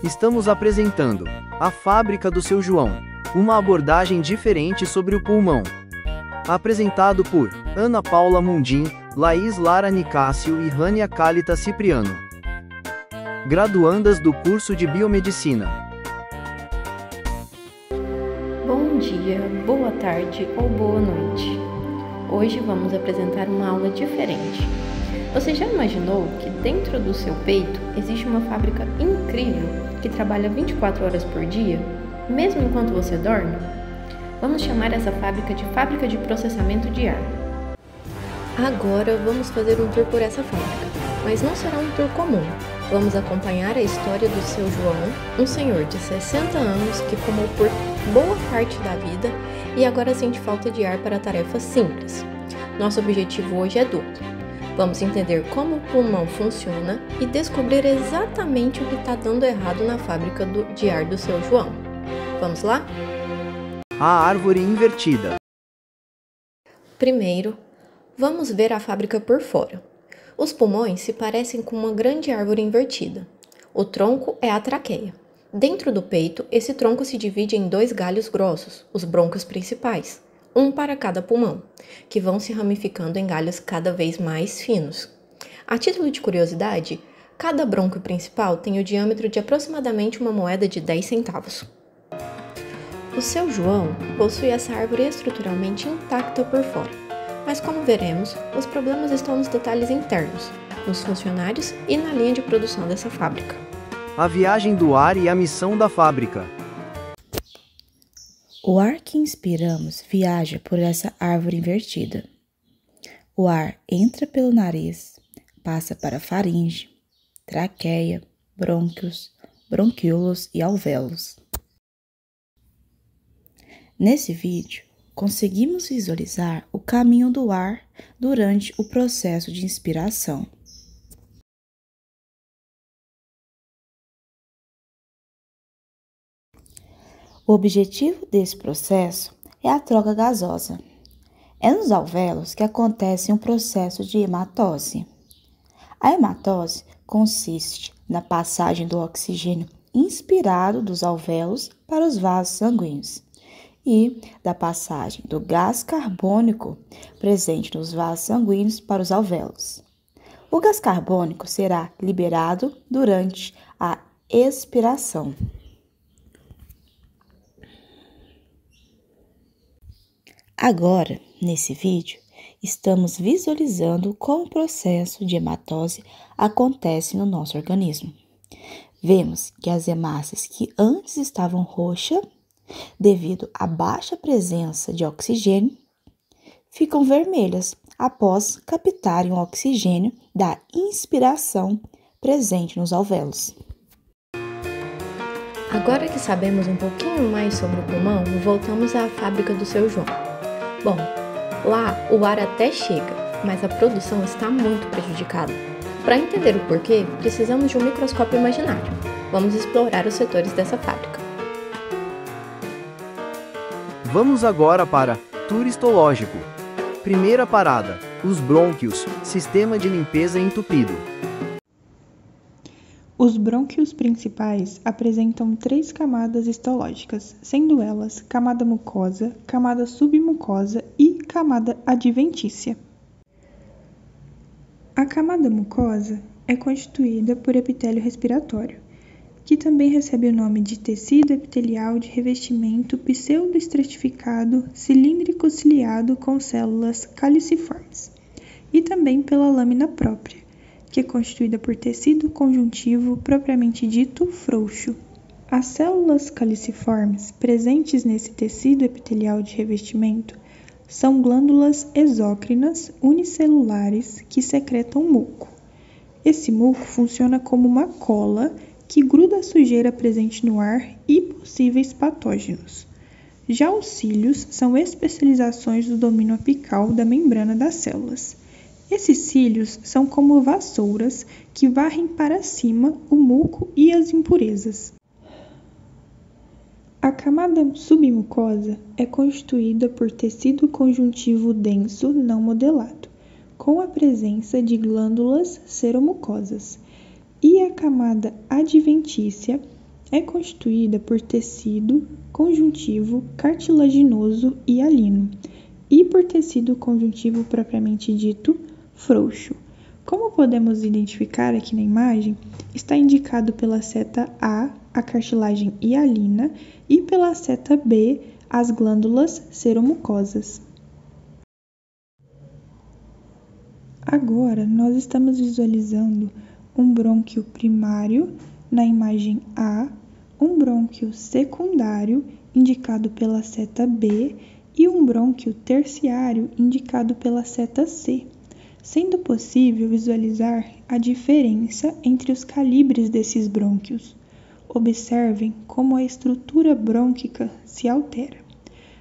Estamos apresentando a Fábrica do Seu João, uma abordagem diferente sobre o pulmão. Apresentado por Ana Paula Mundim, Laís Lara Nicásio e Rânia Cálita Cipriano, graduandas do curso de Biomedicina. Bom dia, boa tarde ou boa noite. Hoje vamos apresentar uma aula diferente. Você já imaginou que dentro do seu peito existe uma fábrica incrível que trabalha 24 horas por dia, mesmo enquanto você dorme? Vamos chamar essa fábrica de processamento de ar. Agora vamos fazer um tour por essa fábrica, mas não será um tour comum. Vamos acompanhar a história do seu João, um senhor de 60 anos que fumou por boa parte da vida e agora sente falta de ar para tarefas simples. Nosso objetivo hoje é duplo. Vamos entender como o pulmão funciona e descobrir exatamente o que está dando errado na fábrica de ar do seu João. Vamos lá? A árvore invertida. Primeiro, vamos ver a fábrica por fora. Os pulmões se parecem com uma grande árvore invertida. O tronco é a traqueia. Dentro do peito, esse tronco se divide em 2 galhos grossos, os brônquios principais, um para cada pulmão, que vão se ramificando em galhos cada vez mais finos. A título de curiosidade, cada brônquio principal tem o diâmetro de aproximadamente uma moeda de 10 centavos. O seu João possui essa árvore estruturalmente intacta por fora, mas como veremos, os problemas estão nos detalhes internos, nos funcionários e na linha de produção dessa fábrica. A viagem do ar e a missão da fábrica. O ar que inspiramos viaja por essa árvore invertida. O ar entra pelo nariz, passa para faringe, traqueia, brônquios, bronquíolos e alvéolos. Nesse vídeo, conseguimos visualizar o caminho do ar durante o processo de inspiração. O objetivo desse processo é a troca gasosa. É nos alvéolos que acontece um processo de hematose. A hematose consiste na passagem do oxigênio inspirado dos alvéolos para os vasos sanguíneos e da passagem do gás carbônico presente nos vasos sanguíneos para os alvéolos. O gás carbônico será liberado durante a expiração. Agora, nesse vídeo, estamos visualizando como o processo de hematose acontece no nosso organismo. Vemos que as hemácias que antes estavam roxas, devido à baixa presença de oxigênio, ficam vermelhas após captarem o oxigênio da inspiração presente nos alvéolos. Agora que sabemos um pouquinho mais sobre o pulmão, voltamos à fábrica do seu João. Bom, lá o ar até chega, mas a produção está muito prejudicada. Para entender o porquê, precisamos de um microscópio imaginário. Vamos explorar os setores dessa fábrica. Vamos agora para tour histológico. Primeira parada: os brônquios, sistema de limpeza entupido. Os brônquios principais apresentam 3 camadas histológicas, sendo elas camada mucosa, camada submucosa e camada adventícia. A camada mucosa é constituída por epitélio respiratório, que também recebe o nome de tecido epitelial de revestimento pseudoestratificado cilíndrico ciliado com células caliciformes, e também pela lâmina própria, que é constituída por tecido conjuntivo propriamente dito frouxo. As células caliciformes presentes nesse tecido epitelial de revestimento são glândulas exócrinas unicelulares que secretam muco. Esse muco funciona como uma cola que gruda a sujeira presente no ar e possíveis patógenos. Já os cílios são especializações do domínio apical da membrana das células. Esses cílios são como vassouras que varrem para cima o muco e as impurezas. A camada submucosa é constituída por tecido conjuntivo denso não modelado, com a presença de glândulas seromucosas, e a camada adventícia É constituída por tecido conjuntivo cartilaginoso e hialino, e por tecido conjuntivo propriamente dito frouxo. Como podemos identificar aqui na imagem, está indicado pela seta A cartilagem hialina e pela seta B as glândulas seromucosas. Agora, nós estamos visualizando um brônquio primário na imagem A, um brônquio secundário indicado pela seta B e um brônquio terciário indicado pela seta C, sendo possível visualizar a diferença entre os calibres desses brônquios. Observem como a estrutura brônquica se altera.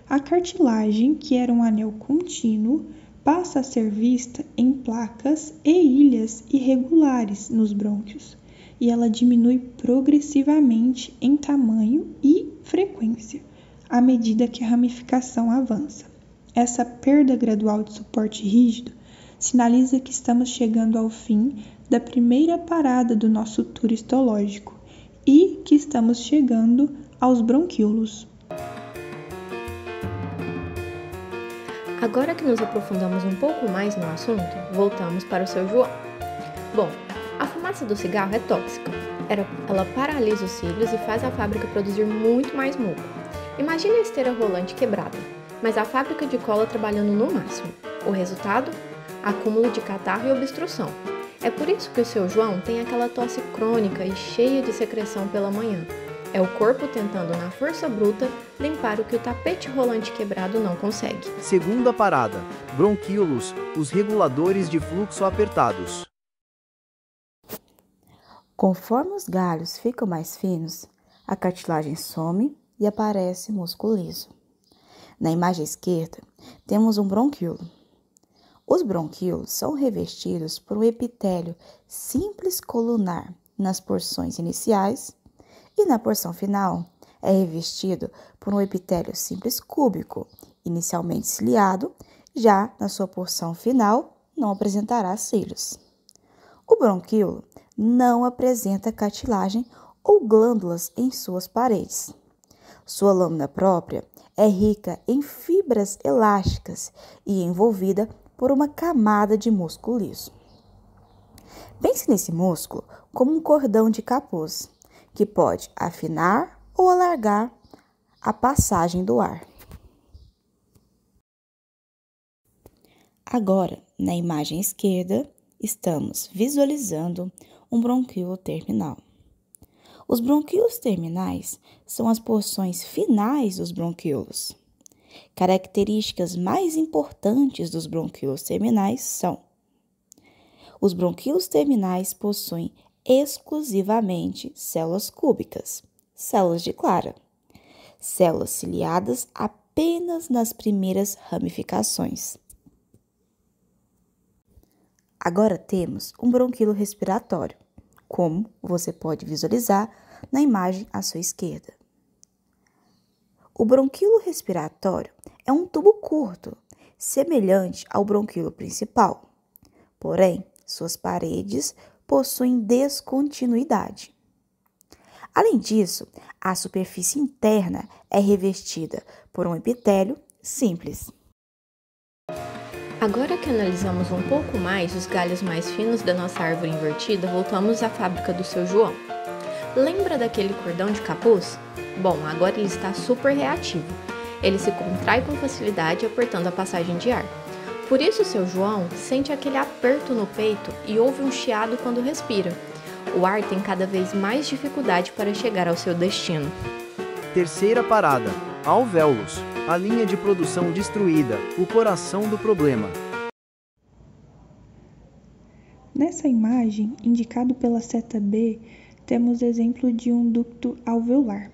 A cartilagem, que era um anel contínuo, passa a ser vista em placas e ilhas irregulares nos brônquios, e ela diminui progressivamente em tamanho e frequência, à medida que a ramificação avança. Essa perda gradual de suporte rígido sinaliza que estamos chegando ao fim da primeira parada do nosso tour histológico e que estamos chegando aos bronquíolos. Agora que nos aprofundamos um pouco mais no assunto, voltamos para o seu João. Bom, a fumaça do cigarro é tóxica. Ela paralisa os cílios e faz a fábrica produzir muito mais muco. Imagine a esteira rolante quebrada, mas a fábrica de cola trabalhando no máximo. O resultado? Acúmulo de catarro e obstrução. É por isso que o seu João tem aquela tosse crônica e cheia de secreção pela manhã. É o corpo tentando, na força bruta, limpar o que o tapete rolante quebrado não consegue. Segunda parada: bronquíolos, os reguladores de fluxo apertados. Conforme os galhos ficam mais finos, a cartilagem some e aparece músculo liso. Na imagem esquerda, temos um bronquíolo. Os bronquíolos são revestidos por um epitélio simples colunar nas porções iniciais e na porção final é revestido por um epitélio simples cúbico, inicialmente ciliado, já na sua porção final não apresentará cílios. O bronquíolo não apresenta cartilagem ou glândulas em suas paredes. Sua lâmina própria é rica em fibras elásticas e envolvida por uma camada de músculo liso. Pense nesse músculo como um cordão de capuz, que pode afinar ou alargar a passagem do ar. Agora, na imagem esquerda, estamos visualizando um bronquíolo terminal. Os bronquíolos terminais são as porções finais dos bronquíolos. Características mais importantes dos bronquíolos terminais são: os bronquíolos terminais possuem exclusivamente células cúbicas, células de Clara, células ciliadas apenas nas primeiras ramificações. Agora temos um bronquíolo respiratório, como você pode visualizar na imagem à sua esquerda. O bronquíolo respiratório é um tubo curto, semelhante ao bronquíolo principal, porém, suas paredes possuem descontinuidade. Além disso, a superfície interna é revestida por um epitélio simples. Agora que analisamos um pouco mais os galhos mais finos da nossa árvore invertida, voltamos à fábrica do seu João. Lembra daquele cordão de capuz? Bom, agora ele está super reativo. Ele se contrai com facilidade, apertando a passagem de ar. Por isso, o seu João sente aquele aperto no peito e ouve um chiado quando respira. O ar tem cada vez mais dificuldade para chegar ao seu destino. Terceira parada: alvéolos, a linha de produção destruída, o coração do problema. Nessa imagem, indicado pela seta B, temos exemplo de um ducto alveolar.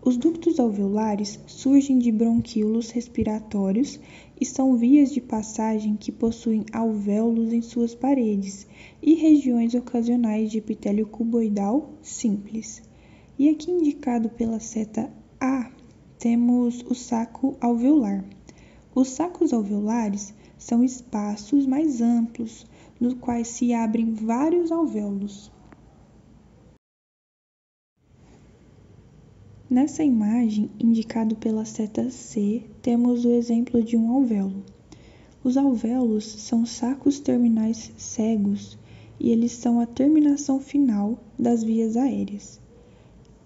Os ductos alveolares surgem de bronquíolos respiratórios e são vias de passagem que possuem alvéolos em suas paredes e regiões ocasionais de epitélio cuboidal simples. E aqui indicado pela seta A, temos o saco alveolar. Os sacos alveolares são espaços mais amplos, nos quais se abrem vários alvéolos. Nessa imagem, indicado pela seta C, temos o exemplo de um alvéolo. Os alvéolos são sacos terminais cegos e eles são a terminação final das vias aéreas.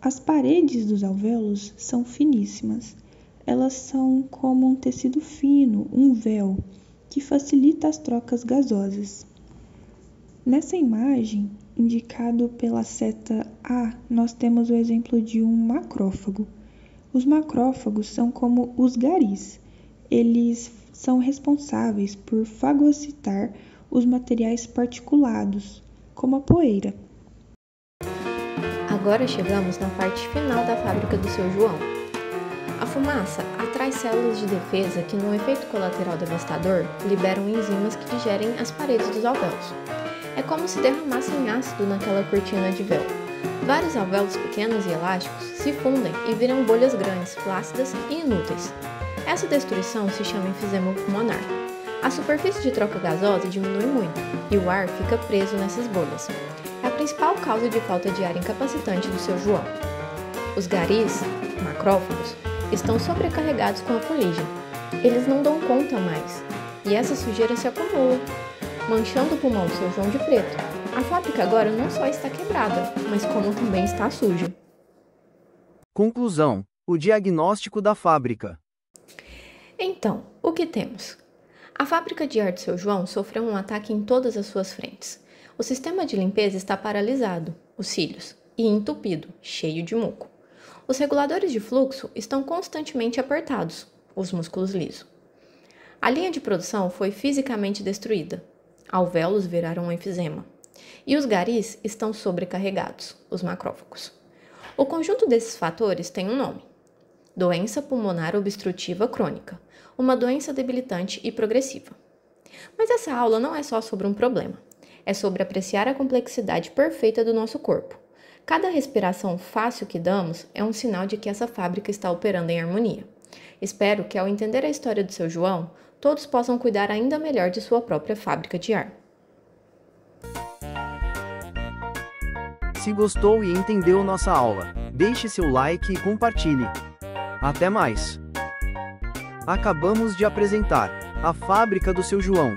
As paredes dos alvéolos são finíssimas. Elas são como um tecido fino, um véu, que facilita as trocas gasosas. Nessa imagem, indicado pela seta A, nós temos o exemplo de um macrófago. Os macrófagos são como os garis. Eles são responsáveis por fagocitar os materiais particulados, como a poeira. Agora chegamos na parte final da fábrica do seu João. A fumaça atrai células de defesa que, num efeito colateral devastador, liberam enzimas que digerem as paredes dos alvéolos. É como se derramassem ácido naquela cortina de véu. Vários alvéolos pequenos e elásticos se fundem e viram bolhas grandes, flácidas e inúteis. Essa destruição se chama enfisema pulmonar. A superfície de troca gasosa diminui muito e o ar fica preso nessas bolhas. É a principal causa de falta de ar incapacitante do seu João. Os garis, macrófagos, estão sobrecarregados com a fuligem. Eles não dão conta mais e essa sujeira se acumula, manchando o pulmão do seu João de preto. A fábrica agora não só está quebrada, mas como também está suja. Conclusão: o diagnóstico da fábrica. Então, o que temos? A fábrica de ar do seu João sofreu um ataque em todas as suas frentes. O sistema de limpeza está paralisado, os cílios, e entupido, cheio de muco. Os reguladores de fluxo estão constantemente apertados, os músculos lisos. A linha de produção foi fisicamente destruída. Alvéolos viraram um enfisema. E os garis estão sobrecarregados, os macrófagos. O conjunto desses fatores tem um nome: doença pulmonar obstrutiva crônica, uma doença debilitante e progressiva. Mas essa aula não é só sobre um problema, é sobre apreciar a complexidade perfeita do nosso corpo. Cada respiração fácil que damos é um sinal de que essa fábrica está operando em harmonia. Espero que, ao entender a história do seu João, todos possam cuidar ainda melhor de sua própria fábrica de ar. Se gostou e entendeu nossa aula, deixe seu like e compartilhe. Até mais! Acabamos de apresentar a fábrica do seu João.